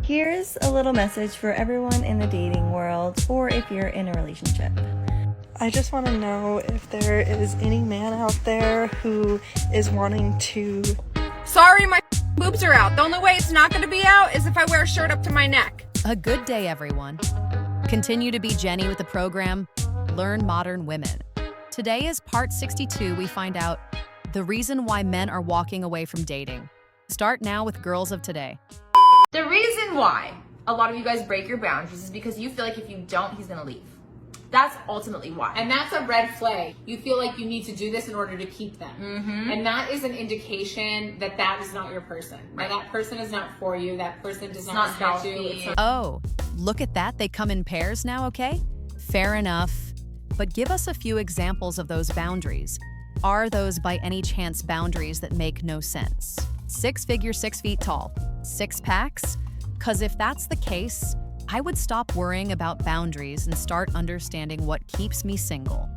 Here's a little message for everyone in the dating world, or if you're in a relationship. I just want to know if there is any man out there who is wanting to... Sorry, my boobs are out. The only way it's not going to be out is if I wear a shirt up to my neck. A good day, everyone. Continue to be Jenny with the program, Learn Modern Women. Today is part 62. We find out the reason why men are walking away from dating. Start now with Girls of Today. The reason why a lot of you guys break your boundaries is because you feel like if you don't, he's gonna leave. That's ultimately why. And that's a red flag. You feel like you need to do this in order to keep them. Mm-hmm. And that is an indication that that is not your person. Right. That person is not for you. That person does It's not not respect you. healthy. It's not- Oh, look at that. They come in pairs now, okay? Fair enough. But give us a few examples of those boundaries. Are those by any chance boundaries that make no sense? 6 figure, 6 feet tall, 6 packs? Because if that's the case, I would stop worrying about boundaries and start understanding what keeps me single.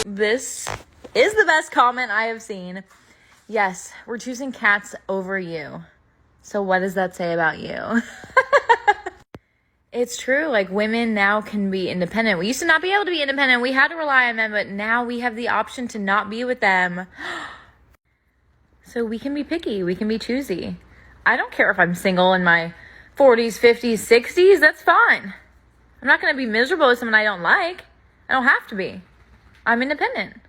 This is the best comment I have seen. Yes, we're choosing cats over you. So what does that say about you? It's true. Like, women now can be independent. We used to not be able to be independent. We had to rely on men, but now we have the option to not be with them. So we can be picky. We can be choosy. I don't care if I'm single in my 40s, 50s, 60s. That's fine. I'm not going to be miserable with someone I don't like. I don't have to be. I'm independent.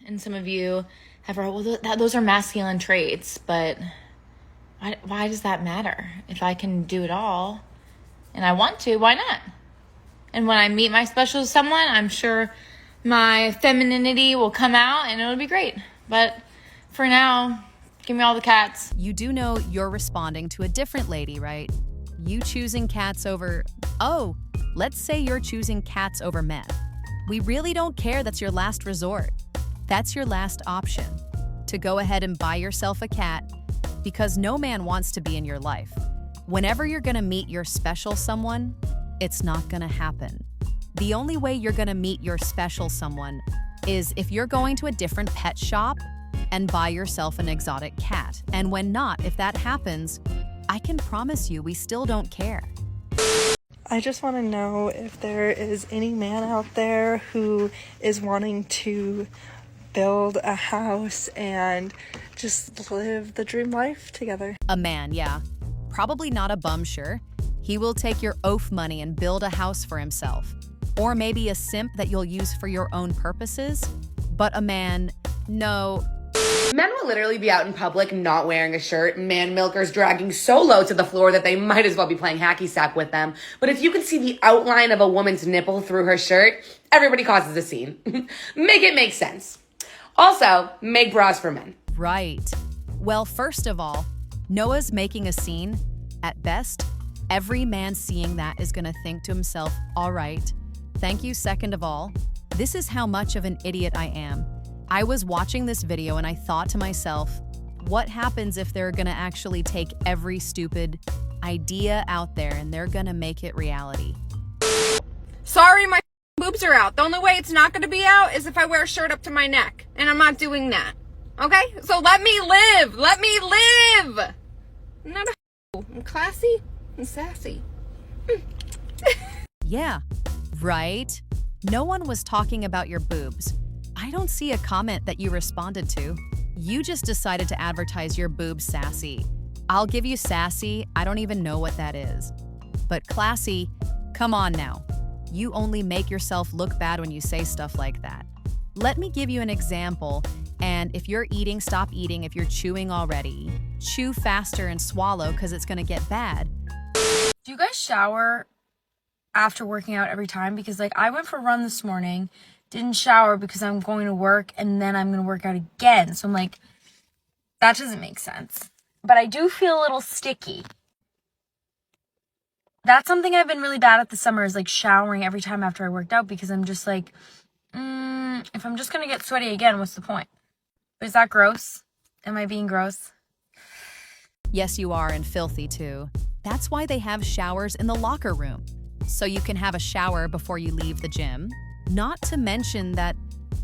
And some of you have heard, well, those are masculine traits, but why does that matter? If I can do it all and I want to, why not? And when I meet my special someone, I'm sure my femininity will come out and it'll be great. But for now, give me all the cats. You do know you're responding to a different lady, right? You choosing cats over... Oh, let's say you're choosing cats over men. We really don't care. That's your last resort. That's your last option. To go ahead and buy yourself a cat, because no man wants to be in your life. Whenever you're gonna meet your special someone, it's not gonna happen. The only way you're gonna meet your special someone is if you're going to a different pet shop and buy yourself an exotic cat. And when not, if that happens, I can promise you we still don't care. I just want to know if there is any man out there who is wanting to build a house and just live the dream life together. A man, yeah. Probably not a bum, sure. He will take your oaf money and build a house for himself. Or maybe a simp that you'll use for your own purposes. But a man, no. Men will literally be out in public not wearing a shirt, man milkers dragging so low to the floor that they might as well be playing hacky sack with them. But if you can see the outline of a woman's nipple through her shirt, everybody causes a scene. Make it make sense. Also, make bras for men. Right. Well, first of all, Noah's making a scene. At best, every man seeing that is gonna think to himself, all right, thank you. Second of all, this is how much of an idiot I am. I was watching this video and I thought to myself, what happens if they're gonna actually take every stupid idea out there and they're gonna make it reality? Sorry, my boobs are out. The only way it's not going to be out is if I wear a shirt up to my neck. And I'm not doing that. Okay? So let me live. Let me live. I'm not I'm classy and sassy. Yeah, right? No one was talking about your boobs. I don't see a comment that you responded to. You just decided to advertise your boobs sassy. I'll give you sassy. I don't even know what that is. But classy, come on now. You only make yourself look bad when you say stuff like that. Let me give you an example. And if you're eating, stop eating. If you're chewing already, chew faster and swallow because it's going to get bad. Do you guys shower after working out every time? Because like I went for a run this morning, didn't shower because I'm going to work and then I'm going to work out again. So I'm like, that doesn't make sense. But I do feel a little sticky. That's something I've been really bad at this summer, is like showering every time after I worked out, because I'm just like, if I'm just going to get sweaty again, what's the point? Is that gross? Am I being gross? Yes, you are, and filthy too. That's why they have showers in the locker room. So you can have a shower before you leave the gym. Not to mention that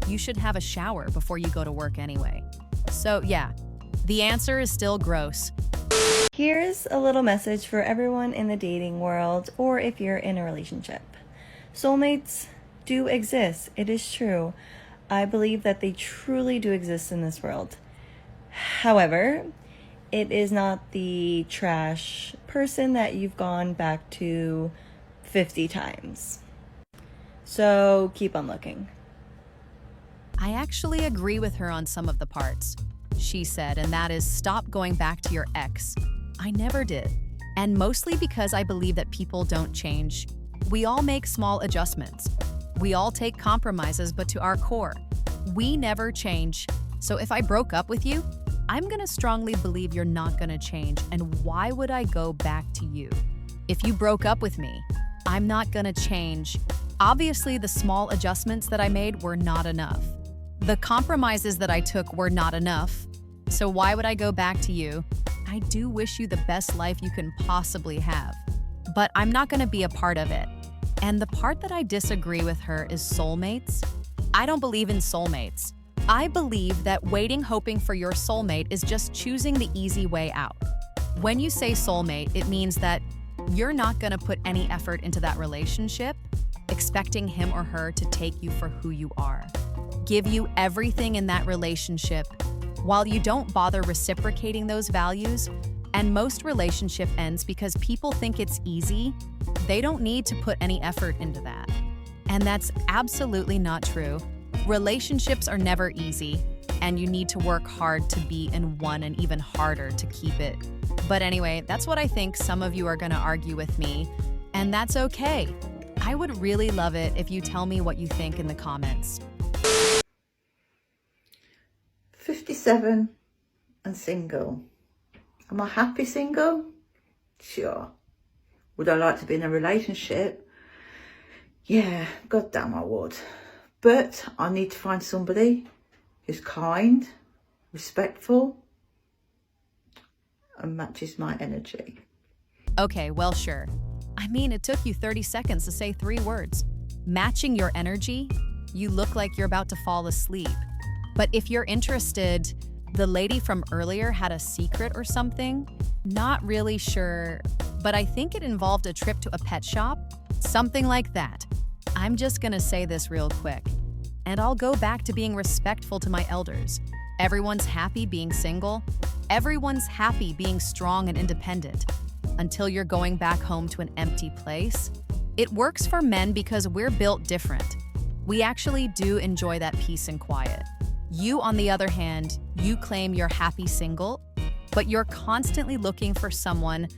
you should have a shower before you go to work anyway. So yeah, the answer is still gross. Here's a little message for everyone in the dating world, or if you're in a relationship. Soulmates do exist. It is true. I believe that they truly do exist in this world. However, it is not the trash person that you've gone back to 50 times. So keep on looking. I actually agree with her on some of the parts. She said, and that is stop going back to your ex. I never did. And mostly because I believe that people don't change. We all make small adjustments. We all take compromises, but to our core, we never change. So if I broke up with you, I'm gonna strongly believe you're not gonna change. And why would I go back to you? If you broke up with me, I'm not gonna change. Obviously, the small adjustments that I made were not enough. The compromises that I took were not enough. So why would I go back to you? I do wish you the best life you can possibly have, but I'm not gonna be a part of it. And the part that I disagree with her is soulmates. I don't believe in soulmates. I believe that waiting, hoping for your soulmate is just choosing the easy way out. When you say soulmate, it means that you're not gonna put any effort into that relationship, expecting him or her to take you for who you are, give you everything in that relationship, while you don't bother reciprocating those values. And most relationship ends because people think it's easy. They don't need to put any effort into that. And that's absolutely not true. Relationships are never easy, and you need to work hard to be in one and even harder to keep it. But anyway, that's what I think. Some of you are gonna argue with me, and that's okay. I would really love it if you tell me what you think in the comments. 57 and single. Am I happy single? Sure. Would I like to be in a relationship? Yeah, goddamn I would. But I need to find somebody who's kind, respectful, and matches my energy. Okay, well, sure. I mean, it took you 30 seconds to say 3 words. Matching your energy? You look like you're about to fall asleep. But if you're interested, the lady from earlier had a secret or something? Not really sure, but I think it involved a trip to a pet shop, something like that. I'm just gonna say this real quick, and I'll go back to being respectful to my elders. Everyone's happy being single. Everyone's happy being strong and independent until you're going back home to an empty place. It works for men because we're built different. We actually do enjoy that peace and quiet. You, on the other hand, you claim you're happy single, but you're constantly looking for someone.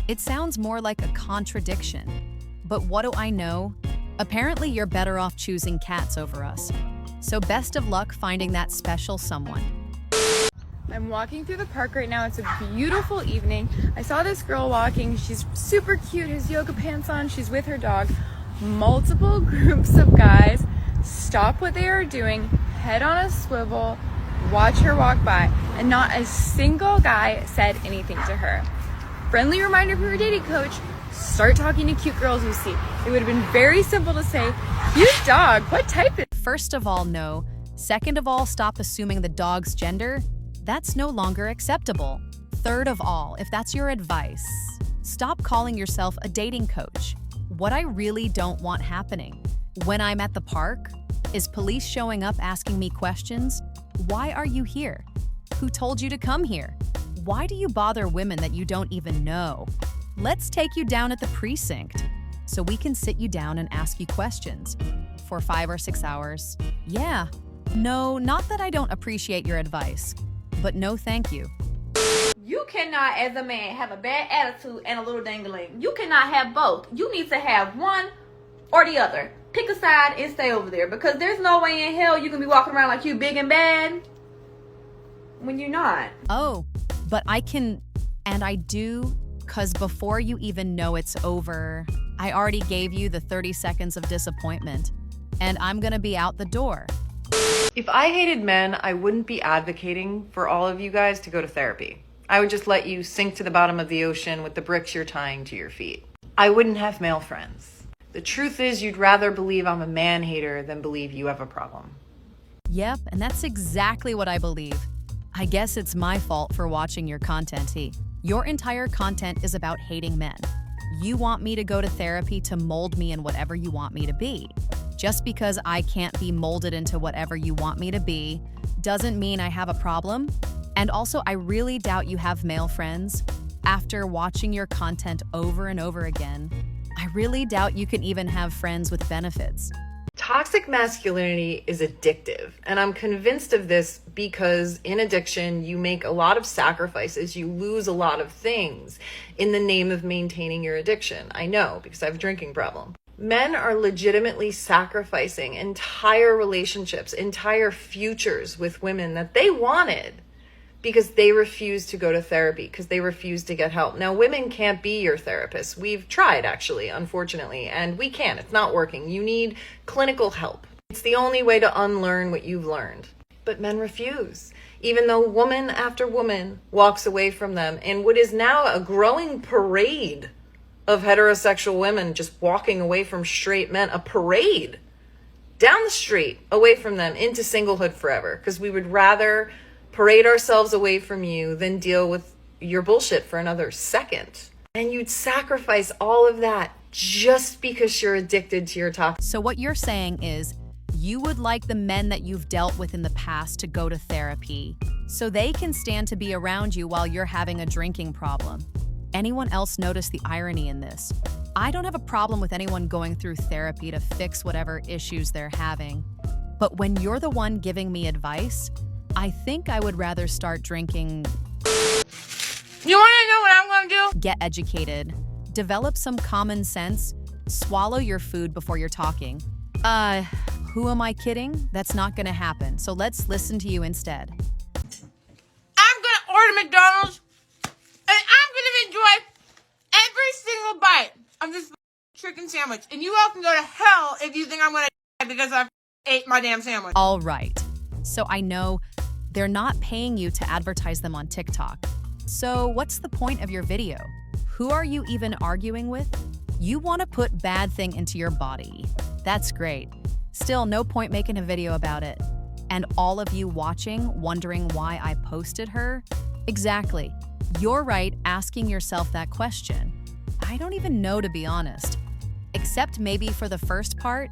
It sounds more like a contradiction. But what do I know? Apparently, you're better off choosing cats over us. So best of luck finding that special someone. I'm walking through the park right now. It's a beautiful evening. I saw this girl walking. She's super cute, has yoga pants on. She's with her dog. Multiple groups of guys stop what they are doing, head on a swivel, watch her walk by, and not a single guy said anything to her. Friendly reminder from your dating coach, start talking to cute girls you see. It would have been very simple to say, cute dog, what type is... First of all, no. Second of all, stop assuming the dog's gender. That's no longer acceptable. Third of all, if that's your advice, stop calling yourself a dating coach. What I really don't want happening when I'm at the park is police showing up asking me questions. Why are you here? Who told you to come here? Why do you bother women that you don't even know? Let's take you down at the precinct so we can sit you down and ask you questions for 5 or 6 hours. Yeah, no, not that I don't appreciate your advice, but no thank you. You cannot, as a man, have a bad attitude and a little dangling. You cannot have both. You need to have one or the other. Pick a side and stay over there, because there's no way in hell you can be walking around like you big and bad when you're not. Oh, but I can, and I do, because before you even know it's over, I already gave you the 30 seconds of disappointment, and I'm gonna be out the door. If I hated men, I wouldn't be advocating for all of you guys to go to therapy. I would just let you sink to the bottom of the ocean with the bricks you're tying to your feet. I wouldn't have male friends. The truth is, you'd rather believe I'm a man hater than believe you have a problem. Yep, and that's exactly what I believe. I guess it's my fault for watching your content, T. Your entire content is about hating men. You want me to go to therapy to mold me in whatever you want me to be. Just because I can't be molded into whatever you want me to be doesn't mean I have a problem. And also, I really doubt you have male friends. After watching your content over and over again, I really doubt you can even have friends with benefits. Toxic masculinity is addictive, and I'm convinced of this because in addiction, you make a lot of sacrifices, you lose a lot of things in the name of maintaining your addiction. I know, because I have a drinking problem. Men are legitimately sacrificing entire relationships, entire futures with women that they wanted because they refuse to go to therapy, because they refuse to get help. Now, women can't be your therapists. We've tried, actually, unfortunately, and we can't. It's not working. You need clinical help. It's the only way to unlearn what you've learned. But men refuse, even though woman after woman walks away from them in what is now a growing parade of heterosexual women just walking away from straight men, a parade down the street away from them into singlehood forever, because we would rather parade ourselves away from you than deal with your bullshit for another second. And you'd sacrifice all of that just because you're addicted to your toxic. So what you're saying is you would like the men that you've dealt with in the past to go to therapy so they can stand to be around you while you're having a drinking problem. Anyone else notice the irony in this? I don't have a problem with anyone going through therapy to fix whatever issues they're having. But when you're the one giving me advice, I think I would rather start drinking. You want to know what I'm going to do? Get educated. Develop some common sense. Swallow your food before you're talking. Who am I kidding? That's not going to happen. So let's listen to you instead. I'm going to order McDonald's, and I'm going to enjoy every single bite of this chicken sandwich. And you all can go to hell if you think I'm going to die because I've ate my damn sandwich. All right. So I know they're not paying you to advertise them on TikTok. So what's the point of your video? Who are you even arguing with? You want to put bad thing into your body. That's great. Still, no point making a video about it. And all of you watching, wondering why I posted her? Exactly. You're right asking yourself that question. I don't even know, to be honest. Except maybe for the first part,